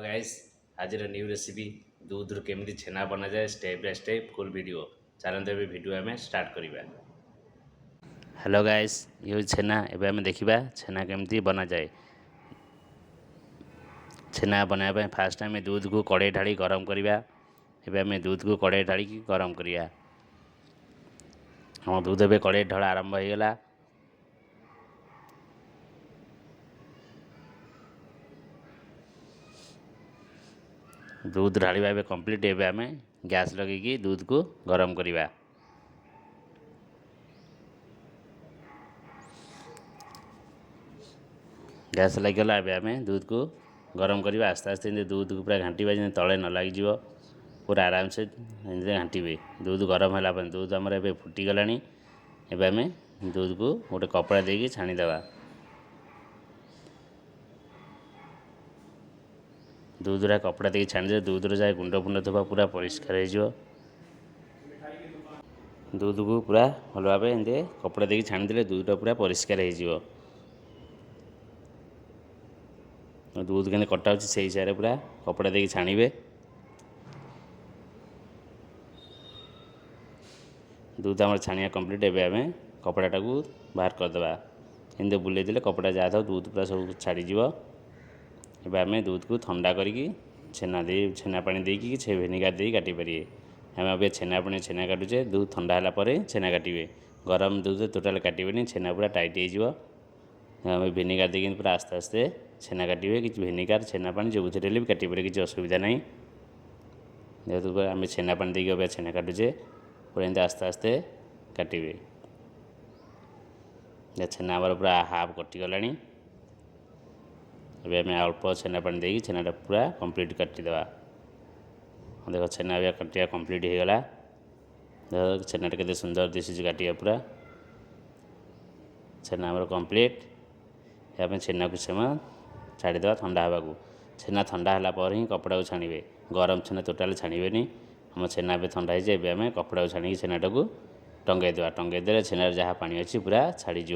Guys आज new recipe दूध रु केमी छेना बना जाए step by step full video चलते ए वीडियो आम स्टार्ट करवा। हेलो गाइस ये छेना एवं आम देखा छेना केमती बना जाए। छेना बनाया फास्ट आम दूध को कड़े ढाली गरम करवा। एवं दूध को कड़े ढाली गरम करवा। हम दूध ए कड़े ढला आरंभ हो गला। दूध ढालिबा ए कंप्लीट एवं आम गैस लगे दूध को गरम करवा। गैस लगिगला आम दूध को गरम करवा। आस्ते आस्ते दूध को पूरा घाटा जमी तले न लग पूरा आराम से घाटे। दूध गरम है दूध आमर ए फुटीगला। एवं आम दूध को गोटे कपड़ा देके छाणीदे। दूधरा कपड़ा देके छाणीदे दूध जहाँ गुंड फुंड थोड़ा पूरा परिष्कार हो। दूध को पूरा भल भाव एमती कपड़ा देके छाणीदे दूधटा पूरा परिष्कार हो। दूध के कटा हो से हिसाब से पूरा कपड़ा देके छाणीबे। दूध आम छाणिया कंप्लीट एवं आम कपड़ाटा को बाहर करदे। एमती बुले देले कपड़ा जहाँ था दूध पूरा सब छाड़ीज। एवं आम दूध को ठंडा करके छेना पानी देकी विनेगार दे काटी पारे। आम अब छेना काटुचे दूध ठंडा है छेना काटे। गरम दूध टोटाल काटे छेना पूरा टाइट हो। विनेगार देके पूरा आस्ते आस्ते छेना काटे कि विनेगार छेना पानी जो भी काटी पारे किसी असुविधा ना। जेहेतु आम छेना पानी देके अब छेना काटुचे पूरा एमती आस्ते आस्ते काटे। छेना आमर पूरा हाफ कटिगला। अभी आम अल्प छेना पानी देकी छेनाटा पूरा कंप्लीट काटिदे। देख छेना भी काटिया कंप्लीट हो गला। देख छेनाटा केते सुंदर दिशुची काटिया पूरा छेना आमर कंप्लीट। आम छेना को समय छाड़ीदे ठंडा हवा को। छेना ठंडा है ही कपड़ा को छाणीबे। गरम छेना टोटाल छाणीबेनी। हम छेना भी ठंडा हो आम कपड़ा को छाणी छेनाटा को टंगेदेवा। टंगेदे छेनार जहाँ पानी अच्छी पूरा छाड़ीज।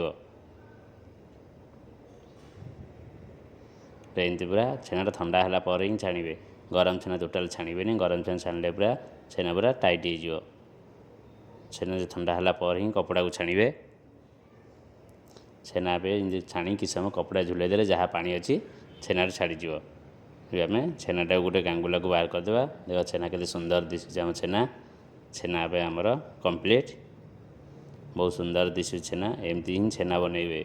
एमती पूरा छेनाटा ठंडा है ही छाणीबे। गरम छेना टोटाल छाणीबेनी। गरम छेना छाणिले पूरा छेना पूरा टाइट हो। छेना ठंडा है ही कपड़ा को छाणीबे। छेना पे छाणी कि समय कपड़ा झुलेदेले जहाँ पानी अच्छी छेनार छाड़ीज। आम छेनाटा गोटे गांगुला को बाहर करदे। देख छेना के सुंदर दिशुचे आम छेना। छेना पे आमर कंप्लीट बहुत सुंदर दिशु छेना। एमती ही छेना बनइबे।